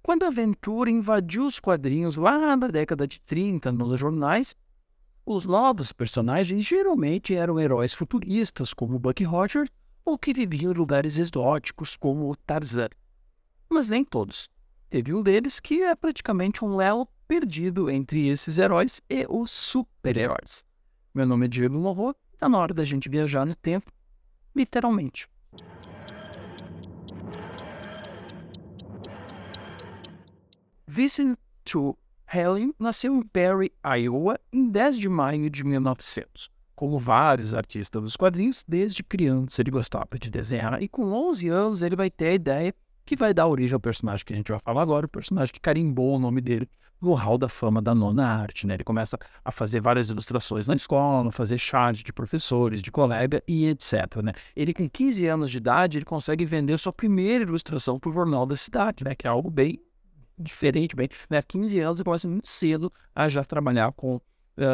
Quando a aventura invadiu os quadrinhos lá na década de 30 nos jornais, os novos personagens geralmente eram heróis futuristas, como Buck Rogers, ou que viviam em lugares exóticos, como Tarzan. Mas nem todos. Teve um deles que é praticamente um elo perdido entre esses heróis e os super-heróis. Meu nome é Diego Lohô, está na hora da gente viajar no tempo, literalmente. Vincent True Helen nasceu em Perry, Iowa, em 10 de maio de 1900. Como vários artistas dos quadrinhos, desde criança ele gostava de desenhar e com 11 anos ele vai ter a ideia que vai dar origem ao personagem que a gente vai falar agora, o personagem que carimbou o nome dele no hall da fama da nona arte, né? Ele começa a fazer várias ilustrações na escola, fazer charge de professores, de colega e etc, né? Ele com 15 anos de idade, ele consegue vender sua primeira ilustração para o jornal da cidade, né? Que é algo bem diferente, bem, né? 15 anos ele começa muito cedo a já trabalhar com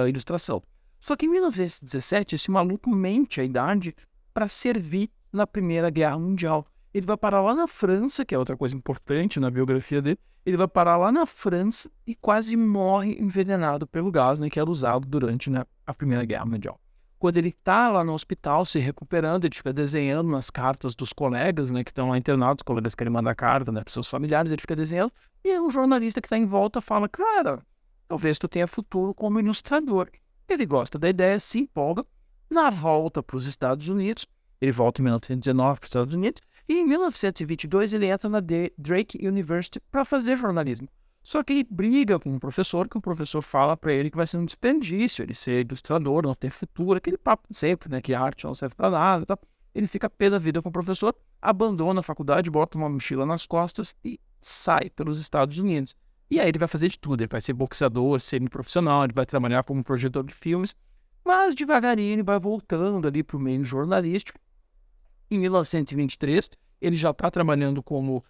ilustração. Só que em 1917, esse maluco mente a idade para servir na Primeira Guerra Mundial. Ele vai parar lá na França, que é outra coisa importante na biografia dele, ele vai parar lá na França e quase morre envenenado pelo gás, né, que era usado durante, né, a Primeira Guerra Mundial. Quando ele está lá no hospital se recuperando, ele fica desenhando nas cartas dos colegas, né, que estão lá internados, os colegas querem mandar carta, né, para seus familiares, ele fica desenhando, e o jornalista que está em volta fala, cara, talvez tu tenha futuro como ilustrador. Ele gosta da ideia, se empolga, na volta para os Estados Unidos, ele volta em 1919 para os Estados Unidos, e em 1922 ele entra na Drake University para fazer jornalismo. Só que ele briga com um professor, que o professor fala para ele que vai ser um desperdício ele ser ilustrador, não ter futuro, aquele papo sempre, né, que a arte não serve para nada e tal. Ele fica pé da vida com o professor, abandona a faculdade, bota uma mochila nas costas e sai pelos Estados Unidos. E aí ele vai fazer de tudo, ele vai ser boxeador, semi-profissional, ele vai trabalhar como projetor de filmes, mas devagarinho ele vai voltando ali para o meio jornalístico. Em 1923, ele já está trabalhando como,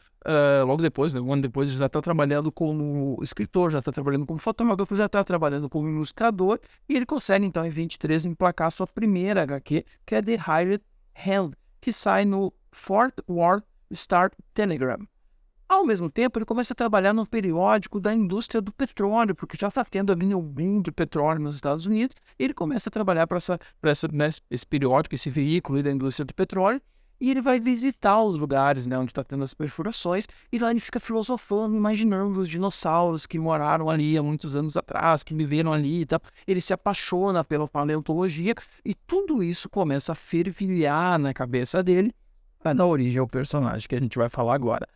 logo depois, né, um ano depois, ele já está trabalhando como escritor, já está trabalhando como fotógrafo, já está trabalhando como ilustrador, e ele consegue, então, em 23, emplacar sua primeira HQ, que é The Hired Hand, que sai no Fort Worth Star Telegram. Ao mesmo tempo, ele começa a trabalhar no periódico da indústria do petróleo, porque já está tendo ali o boom do petróleo nos Estados Unidos, e ele começa a trabalhar para né, esse periódico, esse veículo da indústria do petróleo, e ele vai visitar os lugares, né, onde está tendo as perfurações, e lá ele fica filosofando, imaginando os dinossauros que moraram ali há muitos anos atrás, que viveram ali e tal. Ele se apaixona pela paleontologia, e tudo isso começa a fervilhar na cabeça dele, para dar origem ao personagem que a gente vai falar agora.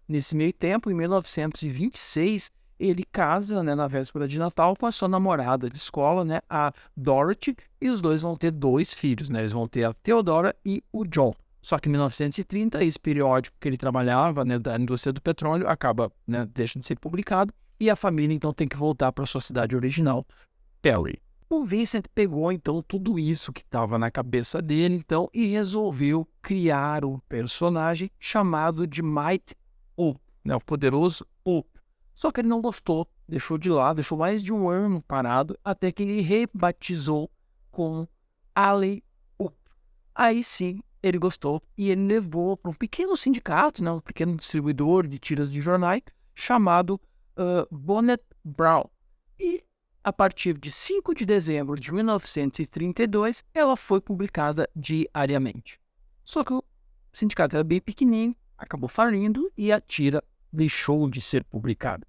Nesse meio tempo, em 1926, ele casa, né, na véspera de Natal com a sua namorada de escola, né, a Dorothy, e os dois vão ter 2 filhos, né, eles vão ter a Theodora e o John. Só que em 1930, esse periódico que ele trabalhava, né, da indústria do petróleo, acaba, né, deixando de ser publicado, e a família então tem que voltar para sua cidade original, Perry. O Vincent pegou, então, tudo isso que estava na cabeça dele, então, e resolveu criar um personagem chamado de Might Up, né, o poderoso Up. Só que ele não gostou, deixou de lado, deixou mais de um ano parado, até que ele rebatizou com Alley Up. Aí sim, ele gostou e ele levou para um pequeno sindicato, né, um pequeno distribuidor de tiras de jornais, chamado Bonnet Brown. E a partir de 5 de dezembro de 1932, ela foi publicada diariamente. Só que o sindicato era bem pequenininho, acabou falindo e a tira deixou de ser publicada.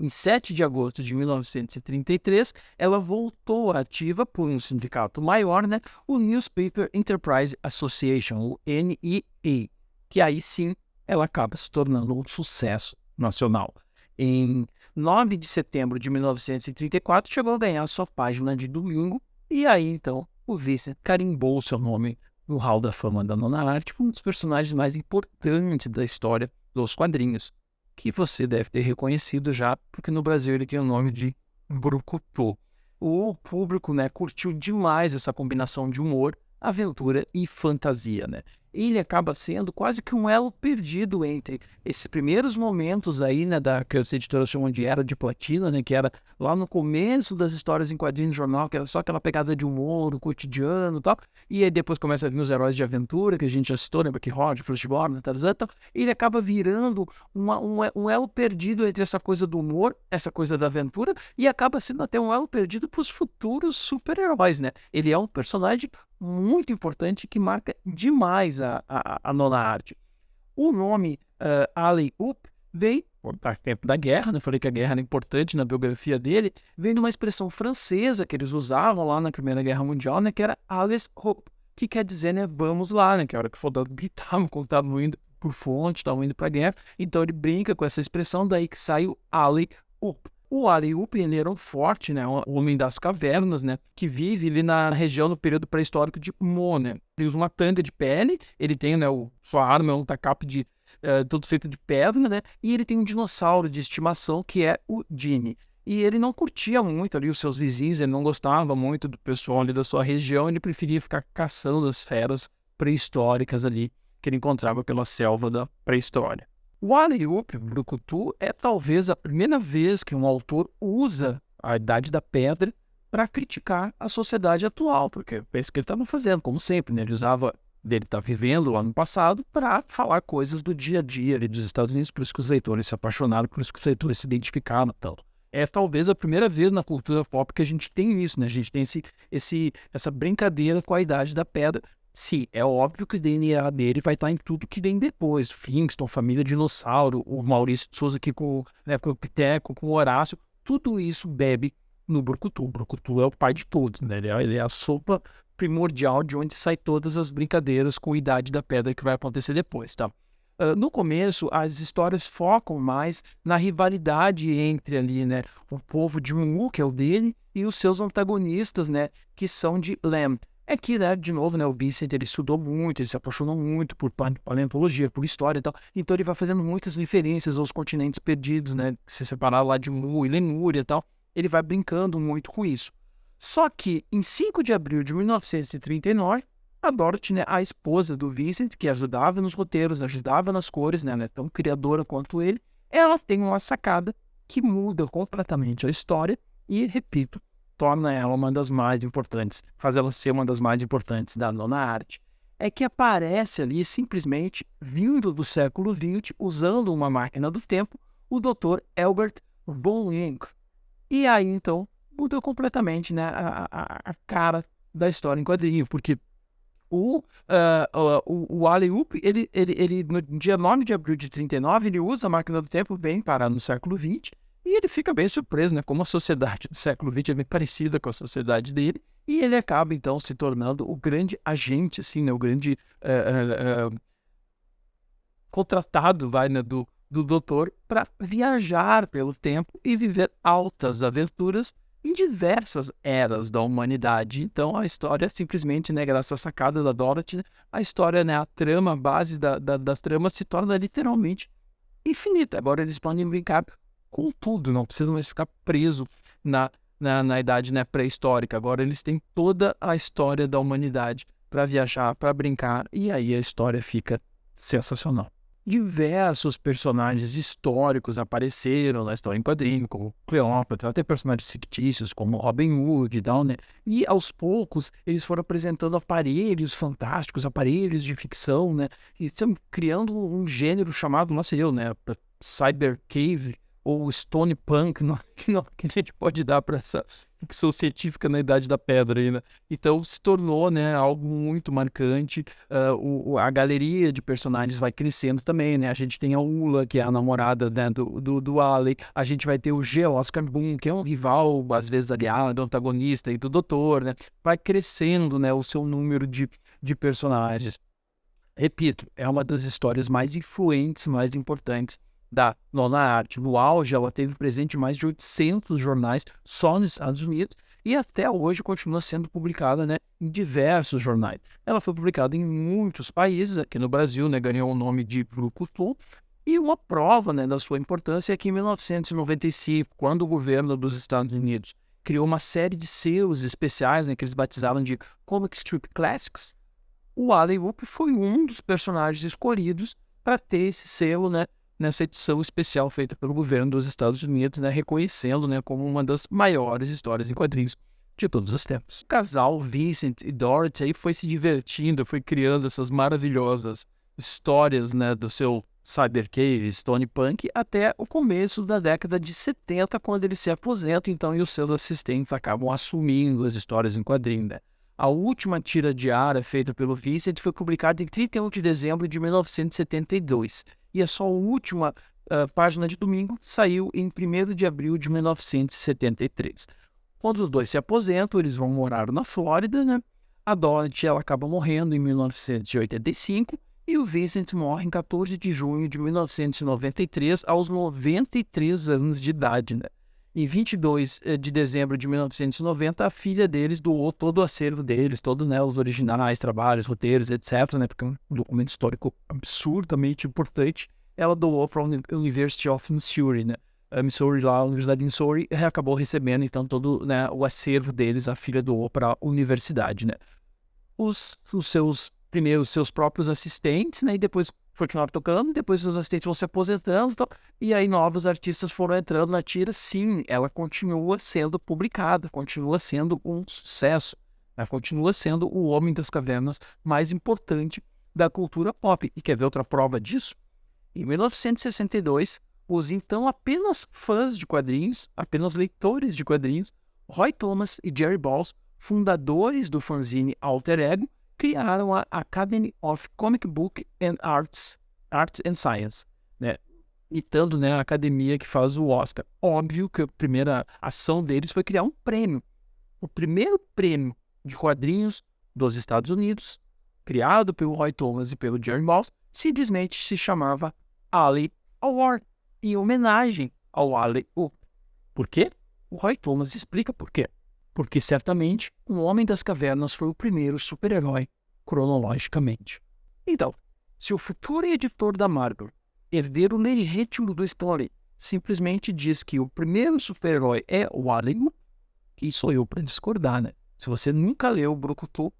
Em 7 de agosto de 1933, ela voltou ativa por um sindicato maior, né, o Newspaper Enterprise Association, o NEA, que aí sim ela acaba se tornando um sucesso nacional. Em 9 de setembro de 1934, chegou a ganhar sua página de domingo, e aí então o Vincent carimbou seu nome no hall da fama da nona arte como um dos personagens mais importantes da história dos quadrinhos, que você deve ter reconhecido já, porque no Brasil ele tem o nome de Brucutu. O público, né, curtiu demais essa combinação de humor aventura e fantasia, né? Ele acaba sendo quase que um elo perdido entre esses primeiros momentos aí, né, que as editoras chamam de Era de Platina, né, que era lá no começo das histórias em quadrinhos de jornal, que era só aquela pegada de humor, o cotidiano e tal, e aí depois começa a vir os heróis de aventura, que a gente já citou, né, Bucky-Rod, Flash Gordon, Tarzan e tal, e ele acaba virando um elo perdido entre essa coisa do humor, essa coisa da aventura, e acaba sendo até um elo perdido para os futuros super-heróis, né? Ele é um personagem muito importante que marca demais a nona arte. O nome Alley-Oop vem, por tempo da guerra, né? Falei que a guerra era importante na biografia dele, vem de uma expressão francesa que eles usavam lá na Primeira Guerra Mundial, né? Que era Alles Hope, que quer dizer, né? Vamos lá, né? Que é a hora que o soldado gritava quando estavam indo por fonte, estavam indo para a guerra. Então ele brinca com essa expressão, daí que sai o Alley-Oop. O Alley-Oop, ele era um forte, né, um homem das cavernas, né, que vive ali na região no período pré-histórico de Mo, né. Ele usa uma tanga de pele, ele tem, né, sua arma é um tacape todo feito de pedra, né, e ele tem um dinossauro de estimação que é o Gene. E ele não curtia muito ali os seus vizinhos, ele não gostava muito do pessoal ali da sua região, ele preferia ficar caçando as feras pré-históricas ali que ele encontrava pela selva da pré-história. O Alley-Oop, Brucutu, é talvez a primeira vez que um autor usa a Idade da Pedra para criticar a sociedade atual, porque é isso que ele estava fazendo, como sempre, né? Ele usava dele estar vivendo lá no passado para falar coisas do dia a dia ali dos Estados Unidos, por isso que os leitores se apaixonaram, por isso que os leitores se identificaram tanto. É talvez a primeira vez na cultura pop que a gente tem isso, né? A gente tem essa brincadeira com a Idade da Pedra. Sim, é óbvio que o DNA dele vai estar em tudo que vem depois. Flintstone, Família Dinossauro, o Maurício de Souza aqui com o Piteco, com o Horácio, tudo isso bebe no Brucutu. O Brucutu é o pai de todos, né? Ele é a sopa primordial de onde sai todas as brincadeiras com a Idade da Pedra que vai acontecer depois, tá? No começo, as histórias focam mais na rivalidade entre ali, né, o povo de Ungu, que é o dele, e os seus antagonistas, né, que são de Lem. É que, né, de novo, né, o Vincent, ele estudou muito, ele se apaixonou muito por paleontologia, por história e tal, então ele vai fazendo muitas referências aos continentes perdidos, né, se separar lá de Mu e Lemúria e tal, ele vai brincando muito com isso. Só que, em 5 de abril de 1939, a Dorothy, né, a esposa do Vincent, que ajudava nos roteiros, ajudava nas cores, né, ela é tão criadora quanto ele, ela tem uma sacada que muda completamente a história e, repito, torna ela uma das mais importantes, faz ela ser uma das mais importantes da nona arte. É que aparece ali, simplesmente, vindo do século XX, usando uma máquina do tempo, o Dr. Albert von Linck. E aí, então, muda completamente, né, a cara da história em quadrinho, porque o Alley-Oop, ele, no dia 9 de abril de 39, ele usa a máquina do tempo bem parar no século XX, e ele fica bem surpreso, né? Como a sociedade do século XX é bem parecida com a sociedade dele, e ele acaba, então, se tornando o grande agente, assim, né? O grande contratado, né, do doutor para viajar pelo tempo e viver altas aventuras em diversas eras da humanidade. Então, a história simplesmente, né, graças à sacada da Dorothy, a história, né, a trama, a base da trama se torna literalmente infinita. Agora eles podem brincar com tudo, não precisa mais ficar preso na idade, né, pré-histórica. Agora eles têm toda a história da humanidade para viajar, para brincar, e aí a história fica sensacional. Diversos personagens históricos apareceram na história em quadrinho, como Cleópatra, até personagens fictícios como Robin Hood e tal, né? E aos poucos eles foram apresentando aparelhos fantásticos, aparelhos de ficção, né? E estão criando um gênero chamado, não sei eu, né? Cyber Cave ou Stone Punk, que a gente pode dar para essa ficção científica na Idade da Pedra aí, né? Então se tornou, né, algo muito marcante. A galeria de personagens vai crescendo também, né? A gente tem a Ula, que é a namorada, né, do Alley. A gente vai ter o G. Oscar Boom, que é um rival, às vezes aliado, antagonista e do Doutor, né? Vai crescendo, né, o seu número de personagens. Repito, é uma das histórias mais influentes, mais importantes da nona arte. No auge, ela teve presente em mais de 800 jornais só nos Estados Unidos e até hoje continua sendo publicada, né, em diversos jornais. Ela foi publicada em muitos países, aqui no Brasil, né, ganhou o nome de Brucutu, e uma prova, né, da sua importância é que em 1995, quando o governo dos Estados Unidos criou uma série de selos especiais, né, que eles batizaram de Comic Strip Classics. O Alley-Oop foi um dos personagens escolhidos para ter esse selo, né, nessa edição especial feita pelo governo dos Estados Unidos, né, reconhecendo, né, como uma das maiores histórias em quadrinhos de todos os tempos. O casal Vincent e Dorothy aí foi se divertindo, foi criando essas maravilhosas histórias, né, do seu Cyber Cave, Stone Punk, até o começo da década de 70, quando ele se aposenta, então, e os seus assistentes acabam assumindo as histórias em quadrinho, né? A última tira diária feita pelo Vincent foi publicada em 31 de dezembro de 1972, e a sua última página de domingo saiu em 1º de abril de 1973. Quando os dois se aposentam, eles vão morar na Flórida, né? A Dorothy, ela acaba morrendo em 1985, e o Vincent morre em 14 de junho de 1993, aos 93 anos de idade, né? Em 22 de dezembro de 1990, a filha deles doou todo o acervo deles, todos, né, os originais, trabalhos, roteiros, etc., né, porque é um documento histórico absurdamente importante. Ela doou para a University of Missouri, né? A Missouri, lá, a Universidade de Missouri, acabou recebendo, então, todo, né, o acervo deles, a filha doou para a universidade, né? Os seus próprios assistentes, né, e depois continuaram tocando, depois os assistentes vão se aposentando, e aí novos artistas foram entrando na tira. Sim, ela continua sendo publicada, continua sendo um sucesso, né, continua sendo o Homem das Cavernas mais importante da cultura pop. E quer ver outra prova disso? Em 1962, os então apenas fãs de quadrinhos, apenas leitores de quadrinhos, Roy Thomas e Jerry Balls, fundadores do fanzine Alter Ego, criaram a Academy of Comic Book and Arts and Science, né? Imitando, né, a academia que faz o Oscar. Óbvio que a primeira ação deles foi criar um prêmio. O primeiro prêmio de quadrinhos dos Estados Unidos, criado pelo Roy Thomas e pelo Jerry Balls, simplesmente se chamava Alley Award, em homenagem ao Alley-Oop. Por quê? O Roy Thomas explica por quê. Porque certamente o Homem das Cavernas foi o primeiro super-herói cronologicamente. Então, se o futuro editor da Marvel, herdeiro legítimo do Story, simplesmente diz que o primeiro super-herói é o Alley-Oop, quem sou eu para discordar, né? Se você nunca leu o Brucutu,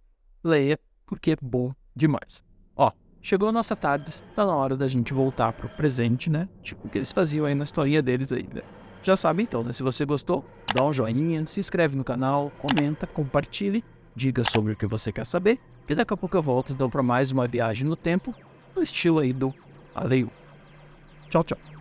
leia, porque é bom demais. Ó, chegou a nossa tarde, está na hora da gente voltar pro presente, né? Tipo o que eles faziam aí na historinha deles aí, né? Já sabe então, né? Se você gostou, dá um joinha, se inscreve no canal, comenta, compartilhe, diga sobre o que você quer saber, e daqui a pouco eu volto então para mais uma viagem no tempo, no estilo aí do Alley-Oop. Tchau, tchau.